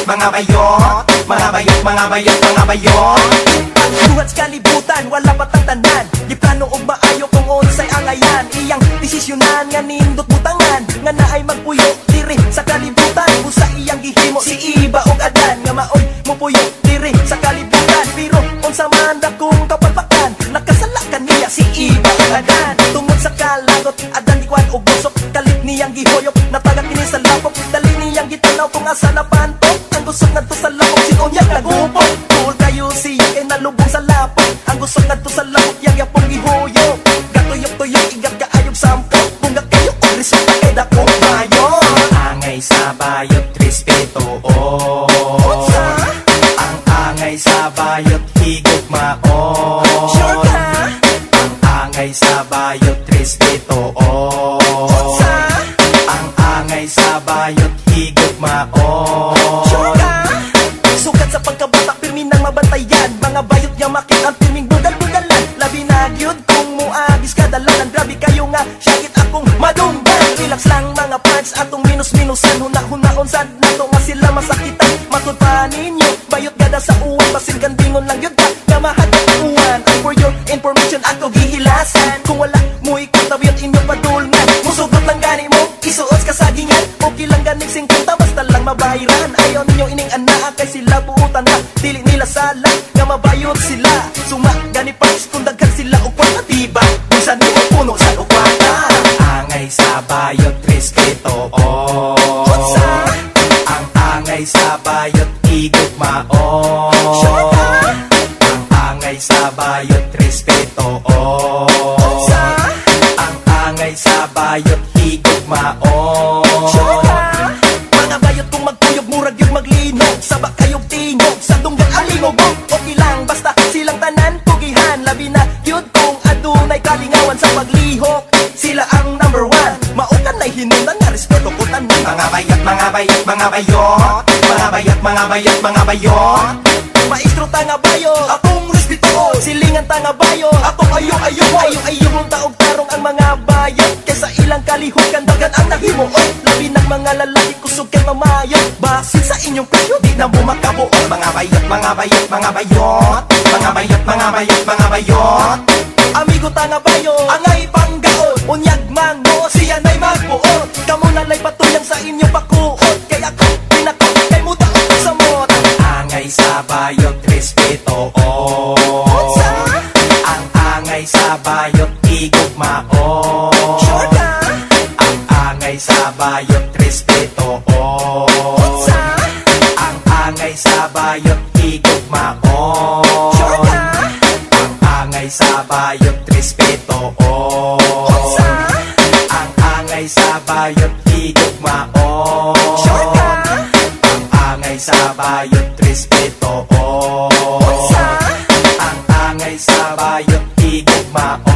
mga bayot. Mga bayot, mga bayot, mga bayot. Pagbuhat sa kalibutan, wala patang tanan. Di plano og maayo kung unsay angayan. Iyang desisyonan nga nindot butangan, nga naay magpuyo diri sa kalibutan. Busa iyang gihimo si Iba og Adan, nga maoy mo puyo diri sa kalibutan. Pero unsa man dakong kapalpakan, nakasala kaniya si Iba og Adan. Tungod sa kalagot, Adan di kwan og busok, kalit niyang gihoyok, natagak kini sa lapok. Dali niyang gitanaw kung asa napantok, ang gusok ngadto sa lapok, sinon yang nagupok. Tuol kayo siya kay nalubong sa lapok, ang gusok ngadto sa lapok, yang yapong gihoyok. Gatuyok-tuyok, igag kaayog sampo, bunga kayo og resulta kay dakong bayot. Angay sa bayot, respeto, oh. Ang angay sa bayot, higog maon. Sure ka? Ang angay sa bayot, respeto, oh. Ang angay sa bayot, higog maon. Sure ka? Sukat sa pagkabata, pirmi nang mabantayan. Mga bayot niya makit ang pirming bugal-bugalan. Labi na gyud kung muagis kadalanan. Grabe kayo nga, syakit akong madunggan. Relax lang mga parts, atong minus-minusan. Huna-hunaon sad nato nga sila masakitan. Matud pa ninyo, bayot gada sa uwan. Basin kandingon lang yun ka, nga mahadong uwan. And for your information, ato gihilasan. Kung wala mo ikutabiyot inyong padulngan, musugot lang gani mo, isuos ka sa gingan. Okay lang ganing 50, basta lang mabayaran. Ayaw ninyo ining anaa, kay sila buutan na. Dili nila sala, nga mabayot sila. Suma gani parts, kung daghan sila o kwarta. Diba, kung saan nila puno sa ukwata. Angay sa bayot, respeto, oh. Ang angay sa bayot, higog maon. Sure ka? Ang angay sa bayot, respeto, oh. Ang angay sa bayot, higog maon. Sure ka? Mga bayot kung magkuyog, murag yung maglinog. Sabak kayog tingog, sa dunggan alingog. Okay lang, basta silang tanan pugihan. Labi na yun kung adunay kalingawan sa paglihok. Sila ang number one, maukan na'y hinunan nga respeto ko tanan. Mga bayot, mga bayot, mga bayot. Mga bayot, mga bayot, mga bayot. Maestro tanga bayo, atong respeto. Silingan tanga bayo, atong ayo-ayo. Ayo-ayo mong taog tarong ang mga bayot. Kaysa ilang kalihok, kandagan ang nahimuot. Labi ng mga lalaki, kusog kay mamayo. Basin sa inyong presyo, di na mo makabuot. Mga bayot, mga bayot, mga bayot. Mga bayot, mga bayot, mga bayot. Amigo tanga bayo, angay panggaon. Unyag mango, siya na'y magbuot. Kamu nalay patuyang sa inyong pakuot. Kaya ako, pinako, kay muda o sa mot. Angay sa bayot, respeto, oh. Ang angay sa bayot, higog maon. Sure ka? Ang angay sa bayot, respeto, oh. Ang angay sa bayot, higog maon. Sure ka? Ang angay sa bayot, respeto, oh. Ang angay sa bayot, higog maon. Sure ka? Ang angay sa bayot, respeto, oh. Ang angay sa bayot, higog maon.